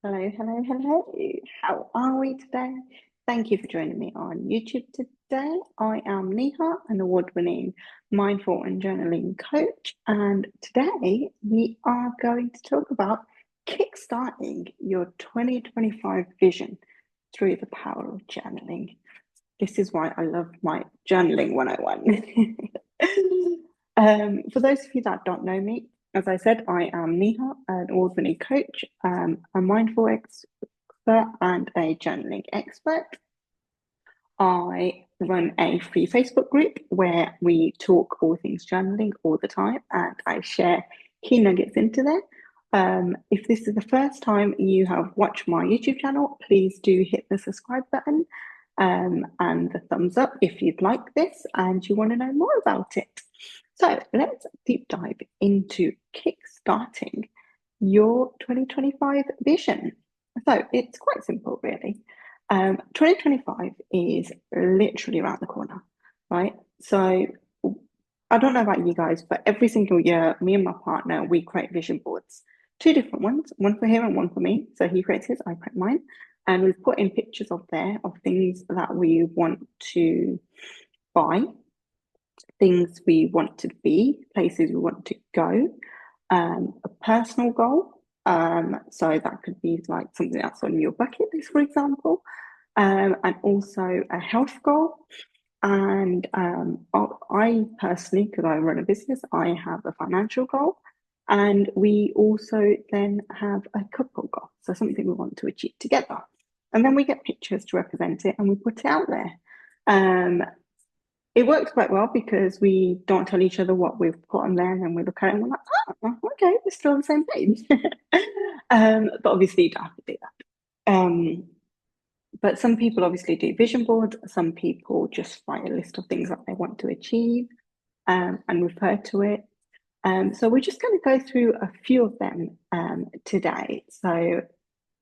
Hello, hello, hello. How are we today? Thank you for joining me on YouTube today. I am Neha, an award-winning mindful and journaling coach, and today we are going to talk about kickstarting your 2025 vision through the power of journaling. This is why I love my journaling 101. For those of you that don't know me, as I said, I am Neha, an award-winning coach, a mindful expert, and a journaling expert. I run a free Facebook group where we talk all things journaling all the time, and I share key nuggets into there. If this is the first time you have watched my YouTube channel, please do hit the subscribe button and the thumbs up if you'd like this and you want to know more about it. So let's deep dive into kickstarting your 2025 vision. So it's quite simple, really. 2025 is literally around the corner, right? So I don't know about you guys, but every single year, me and my partner, we create vision boards. Two different ones, one for him and one for me. So he creates his, I create mine. And we've put in pictures of there of things that we want to buy, things we want to be, places we want to go, a personal goal. So that could be like something that's on your bucket list, for example, and also a health goal. And I personally, because I run a business, I have a financial goal. And we also then have a couple goal, so something we want to achieve together. And then we get pictures to represent it and we put it out there. It works quite well because we don't tell each other what we've put on there and then we look at it and we're like, oh, okay, we're still on the same page. But obviously you don't have to do that. But some people obviously do vision boards. Some people just write a list of things that they want to achieve and refer to it. So we're just going to go through a few of them today so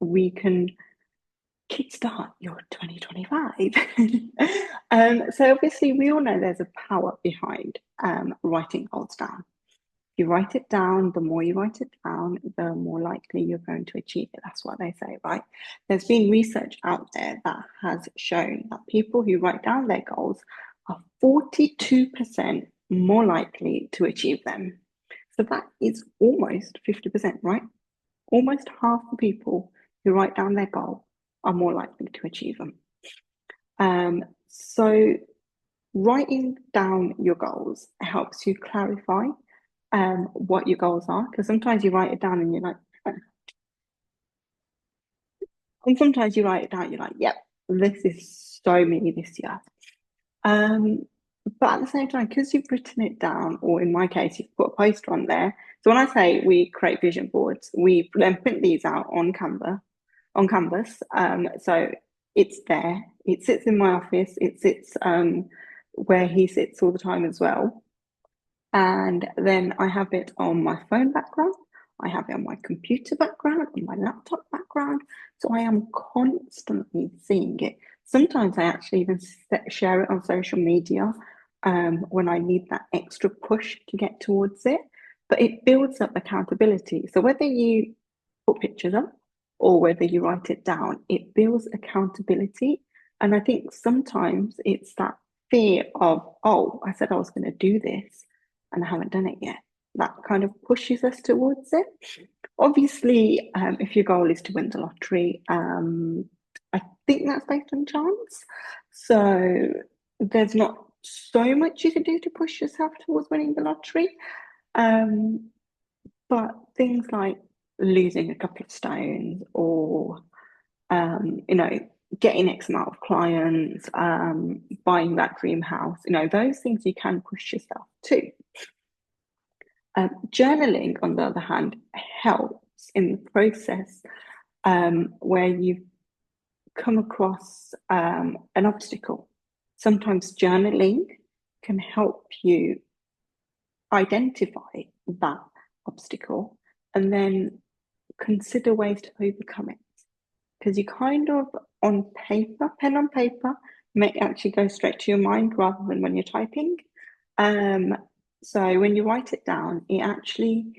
we can kickstart your 2025. So obviously we all know there's a power behind writing goals down. If you write it down, the more you write it down, the more likely you're going to achieve it. That's what they say, right? There's been research out there that has shown that people who write down their goals are 42% more likely to achieve them. So that is almost 50%, right? Almost half the people who write down their goal are more likely to achieve them. So writing down your goals helps you clarify what your goals are, because sometimes you write it down and you're like, oh. And sometimes you write it down, you're like, yep, this is so me this year. But at the same time, because you've written it down, or in my case, you've put a poster on there. So when I say we create vision boards, we then print these out on canvas. So it's there. It sits in my office. It sits where he sits all the time as well. And then I have it on my phone background. I have it on my computer background, on my laptop background. So I am constantly seeing it. Sometimes I actually even share it on social media when I need that extra push to get towards it. But it builds up accountability. So whether you put pictures up or whether you write it down, it builds accountability. And I think sometimes it's that fear of, oh, I said I was going to do this and I haven't done it yet. That kind of pushes us towards it. Obviously, if your goal is to win the lottery, I think that's based on chance. So there's not so much you can do to push yourself towards winning the lottery. But things like losing a couple of stones or, getting X amount of clients, buying that dream house, those things you can push yourself to. Journaling, on the other hand, helps in the process where you come across an obstacle. Sometimes journaling can help you identify that obstacle and then consider ways to overcome it. Because you kind of, on paper, pen on paper, may actually go straight to your mind rather than when you're typing. So when you write it down, it actually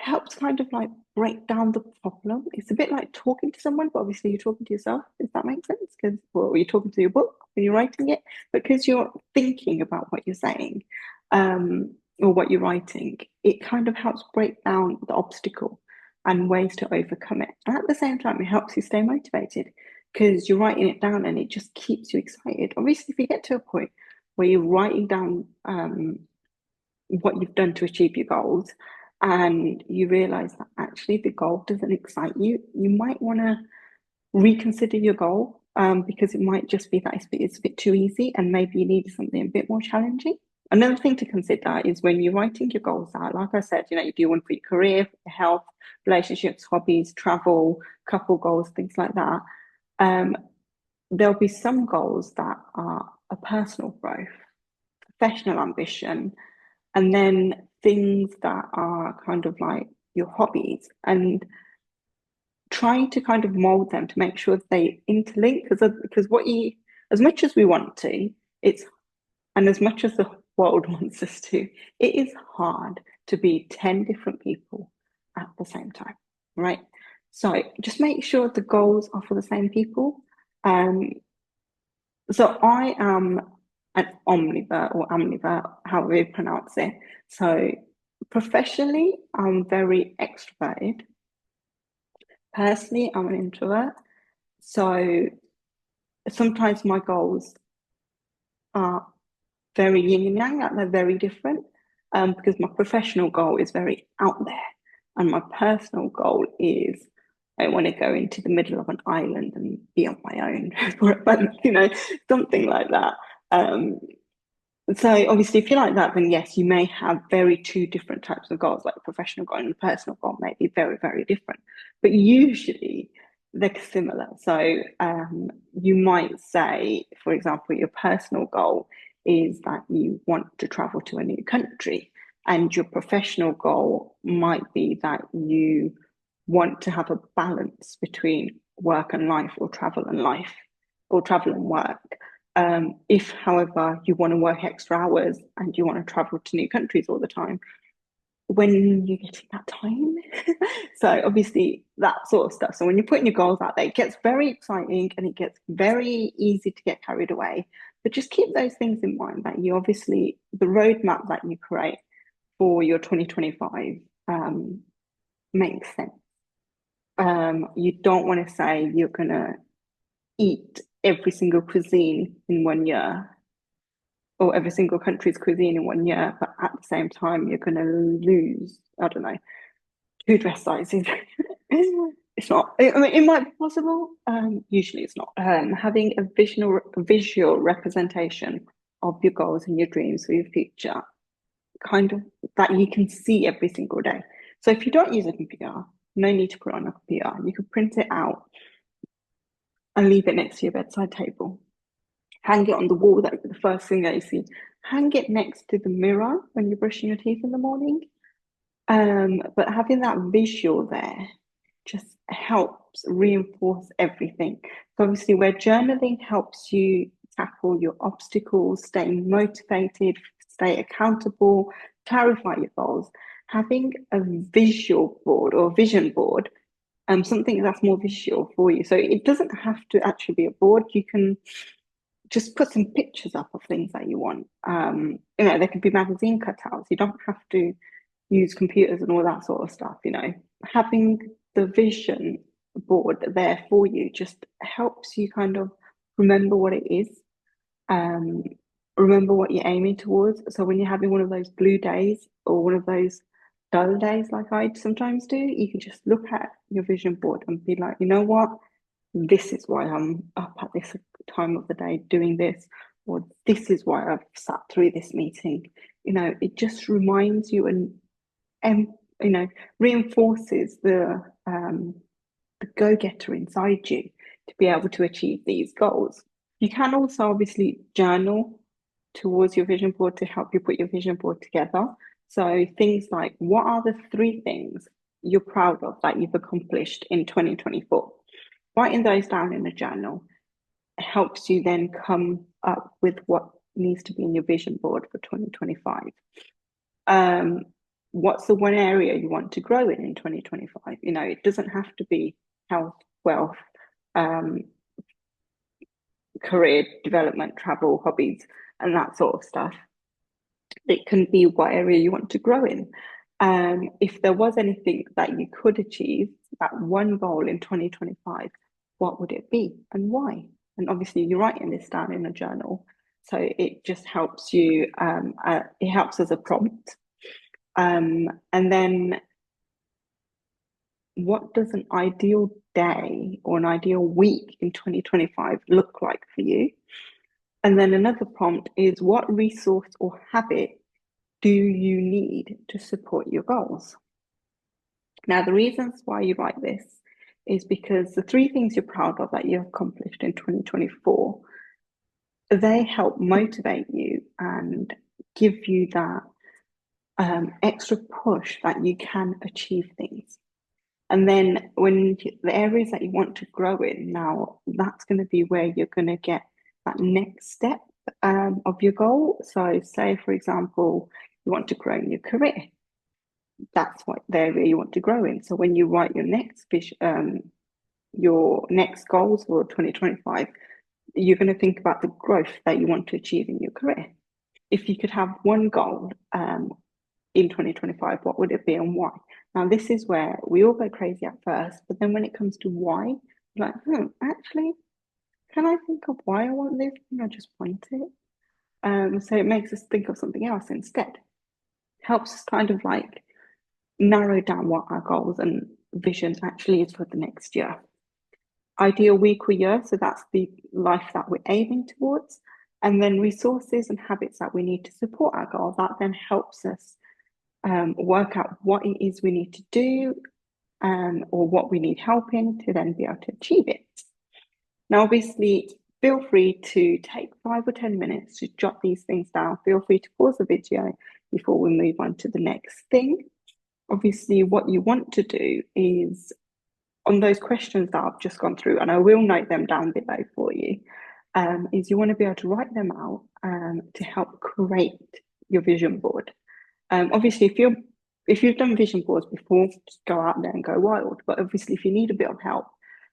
helps kind of like break down the problem. It's a bit like talking to someone, but obviously you're talking to yourself, if that makes sense. Because, well, you're talking to your book when you're writing it, because you're thinking about what you're saying, or what you're writing, it kind of helps break down the obstacle and ways to overcome it. And at the same time, it helps you stay motivated because you're writing it down and it just keeps you excited. Obviously, if you get to a point where you're writing down what you've done to achieve your goals and you realize that actually the goal doesn't excite you, you might want to reconsider your goal, because it might just be that it's a bit too easy and maybe you need something a bit more challenging. Another thing to consider is when you're writing your goals out, like I said, you do one for your career, for your health, relationships, hobbies, travel, couple goals, things like that. There'll be some goals that are a personal growth, professional ambition, and then things that are kind of like your hobbies, and trying to kind of mold them to make sure they interlink, because as much as we want to, and as much as the world wants us to, it is hard to be 10 different people at the same time, right? So just make sure the goals are for the same people. So I am an omnivore or amnivore, however you pronounce it. So professionally, I'm very extroverted. Personally, I'm an introvert. So sometimes my goals are very yin and yang, like they're very different, because my professional goal is very out there, and my personal goal is I want to go into the middle of an island and be on my own for a month, something like that. So obviously, if you're like that, then yes, you may have very two different types of goals, like a professional goal and a personal goal may be very, very different. But usually they're similar. So you might say, for example, your personal goal is that you want to travel to a new country, and your professional goal might be that you want to have a balance between work and life, or travel and life, or travel and work. If, however, you want to work extra hours and you want to travel to new countries all the time, when you're getting that time? So obviously that sort of stuff. So when you're putting your goals out there, it gets very exciting and it gets very easy to get carried away. But just keep those things in mind, that you obviously, the roadmap that you create for your 2025 makes sense. You don't want to say you're going to eat every single cuisine in 1 year, or every single country's cuisine in 1 year, but at the same time you're going to lose, I don't know, 2 dress sizes. It's not. I mean, it might be possible. Usually, it's not. Having a visual representation of your goals and your dreams for your future, kind of that you can see every single day. So if you don't use a computer, no need to put it on a computer. You can print it out and leave it next to your bedside table. Hang it on the wall, that the first thing that you see. Hang it next to the mirror when you're brushing your teeth in the morning. But having that visual there just helps reinforce everything. So obviously, where journaling helps you tackle your obstacles, staying motivated, stay accountable, clarify your goals, having a visual board or vision board, something that's more visual for you. So it doesn't have to actually be a board. You can just put some pictures up of things that you want. There could be magazine cutouts. You don't have to use computers and all that sort of stuff. Having the vision board there for you just helps you kind of remember what it is, remember what you're aiming towards. So when you're having one of those blue days or one of those dull days like I sometimes do, you can just look at your vision board and be like, you know what, this is why I'm up at this time of the day doing this, or this is why I've sat through this meeting. It just reminds you and reinforces the go-getter inside you to be able to achieve these goals. You can also obviously journal towards your vision board to help you put your vision board together. So things like, what are the 3 things you're proud of that you've accomplished in 2024? Writing those down in a journal helps you then come up with what needs to be in your vision board for 2025. what's the one area you want to grow in 2025? You know, it doesn't have to be health, wealth, um, career development, travel, hobbies, and that sort of stuff. It can be what area you want to grow in. If there was anything that you could achieve, that one goal in 2025, what would it be and why? And obviously, you're writing this down in a journal. So it just helps you, it helps as a prompt. And then what does an ideal day or an ideal week in 2025 look like for you? And then another prompt is what resource or habit do you need to support your goals? Now, the reasons why you write this is because the three things you're proud of that you've accomplished in 2024, they help motivate you and give you that extra push that you can achieve things. And then when the areas that you want to grow in, now that's going to be where you're going to get that next step of your goal. So say, for example, you want to grow in your career. That's what the area you want to grow in. So when you write your next goals for 2025, you're going to think about the growth that you want to achieve in your career. If you could have one goal in 2025, what would it be and why? Now, this is where we all go crazy at first, but then when it comes to why, like, actually, can I think of why I want this? I just want it. So it makes us think of something else instead. Helps us kind of like narrow down what our goals and vision actually is for the next year. Ideal week or year, so that's the life that we're aiming towards. And then resources and habits that we need to support our goal. That then helps us work out what it is we need to do or what we need help in to then be able to achieve it. Now, obviously, feel free to take 5 or 10 minutes to jot these things down. Feel free to pause the video before we move on to the next thing. Obviously, what you want to do is on those questions that I've just gone through, and I will note them down below for you, is you want to be able to write them out to help create your vision board. Obviously, if you've done vision boards before, just go out there and go wild. But obviously, if you need a bit of help,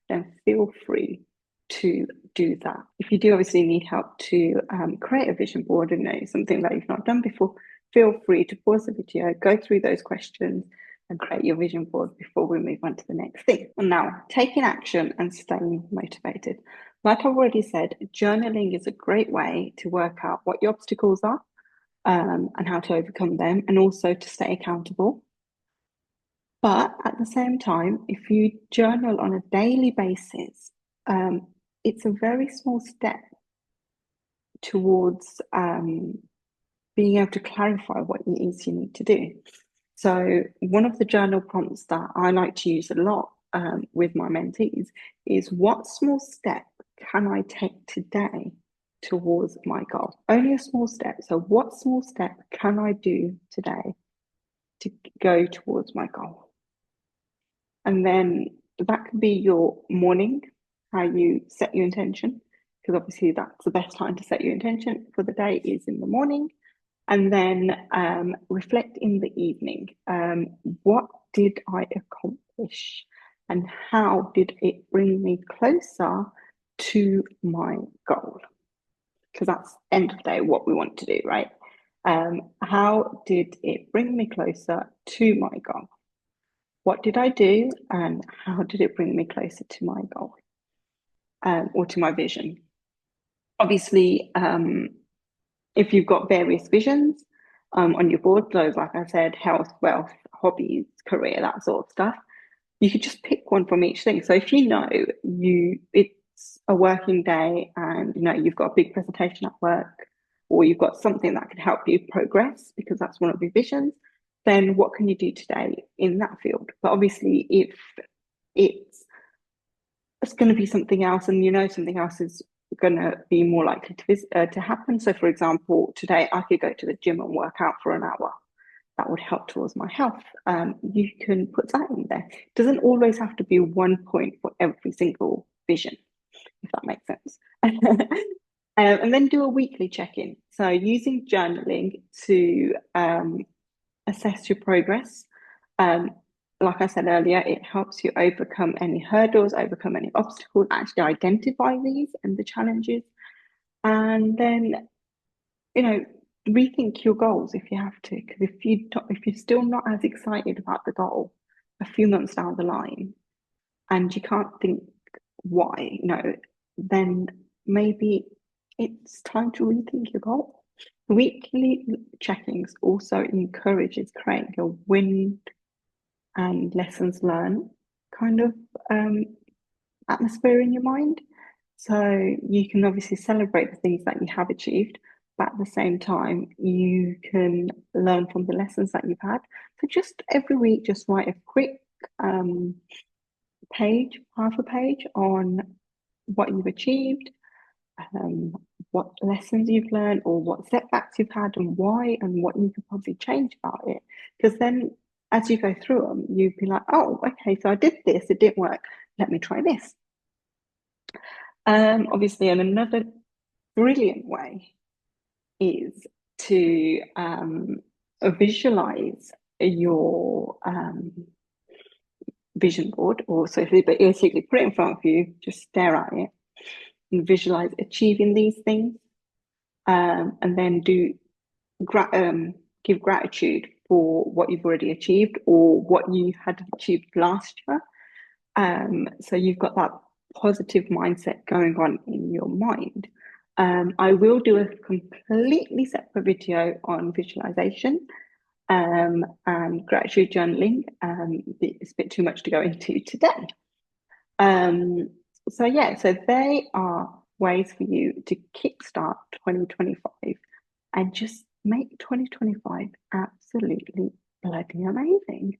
then feel free to do that. If you do obviously need help to create a vision board and something that you've not done before, feel free to pause the video, go through those questions and create your vision board before we move on to the next thing. And now, taking action and staying motivated. Like I've already said, journaling is a great way to work out what your obstacles are and how to overcome them, and also to stay accountable. But at the same time, if you journal on a daily basis, it's a very small step towards being able to clarify what it is you need to do. So one of the journal prompts that I like to use a lot with my mentees is what small step can I take today towards my goal? Only a small step. So what small step can I do today to go towards my goal? And then that can be your morning, how you set your intention, because obviously that's the best time to set your intention for the day is in the morning. And then reflect in the evening. What did I accomplish? And how did it bring me closer to my goal? Because that's end of the day what we want to do, right? How did it bring me closer to my goal? What did I do and how did it bring me closer to my goal or to my vision? Obviously, if you've got various visions on your board, those, like I said, health, wealth, hobbies, career, that sort of stuff, you could just pick one from each thing. So if you know it's a working day and you've got a big presentation at work, or you've got something that can help you progress because that's one of your visions, then what can you do today in that field? But obviously, if it's going to be something else, and something else is going to be more likely to happen. So, for example, today I could go to the gym and work out for an hour. That would help towards my health. You can put that in there. It doesn't always have to be one point for every single vision, if that makes sense. And then do a weekly check-in. So using journaling to assess your progress. Like I said earlier, it helps you overcome any hurdles, overcome any obstacles, actually identify these and the challenges, and then, rethink your goals if you have to. Because if you're still not as excited about the goal a few months down the line, and you can't think why, then maybe it's time to rethink your goal. Weekly checkings also encourages creating a win and lessons learned kind of atmosphere in your mind. So you can obviously celebrate the things that you have achieved, but at the same time, you can learn from the lessons that you've had. So just every week, just write a quick page, half a page on what you've achieved, what lessons you've learned, or what setbacks you've had, and why, and what you could possibly change about it. Because then, as you go through them, you'd be like, oh, okay, so I did this, it didn't work. Let me try this. Obviously, and another brilliant way is to visualize your vision board, or so basically put it in front of you, just stare at it and visualize achieving these things, and then give gratitude for what you've already achieved or what you had achieved last year. So you've got that positive mindset going on in your mind. I will do a completely separate video on visualization and gratitude journaling. It's a bit too much to go into today. So they are ways for you to kickstart 2025 and just make 2025 absolutely bloody amazing.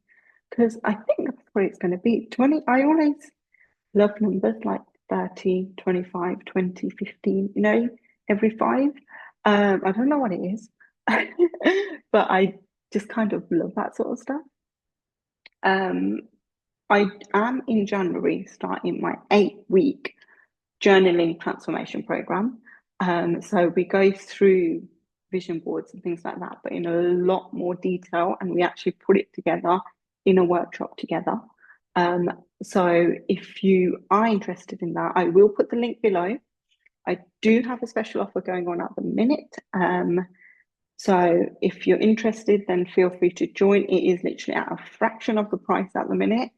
Because I think that's what it's going to be. I always love numbers like 30, 25, 20, 15, every 5. I don't know what it is, but I just kind of love that sort of stuff. I am in January starting my 8-week journaling transformation program. So we go through vision boards and things like that, but in a lot more detail, and we actually put it together in a workshop together. So if you are interested in that, I will put the link below. I do have a special offer going on at the minute. So if you're interested, then feel free to join. It is literally at a fraction of the price at the minute.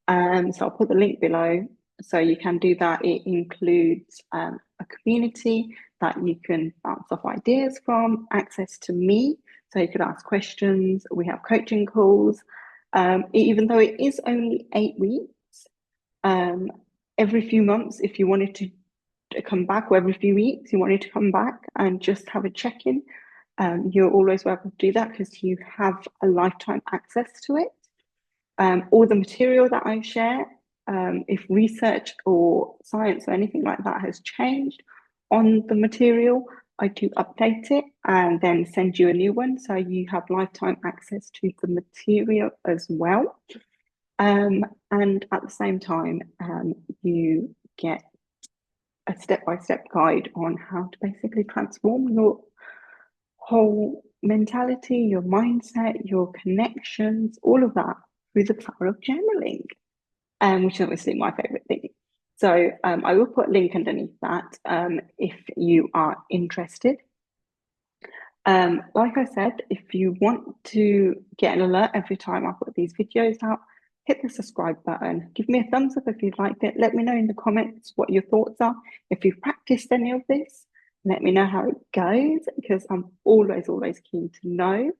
So I'll put the link below. So you can do that. It includes a community that you can bounce off ideas from, access to me, so you could ask questions. We have coaching calls. Even though it is only 8 weeks, every few months, if you wanted to come back, or every few weeks you wanted to come back and just have a check-in, you're always welcome to do that, because you have a lifetime access to it. All the material that I share, if research or science or anything like that has changed on the material, I do update it and then send you a new one, so you have lifetime access to the material as well. And at the same time, you get a step-by-step guide on how to basically transform your whole mentality, your mindset, your connections, all of that through the power of journaling, which is obviously my favorite thing. So I will put a link underneath that if you are interested. Like I said, if you want to get an alert every time I put these videos out, hit the subscribe button. Give me a thumbs up if you liked it. Let me know in the comments what your thoughts are. If you've practiced any of this, let me know how it goes, because I'm always keen to know.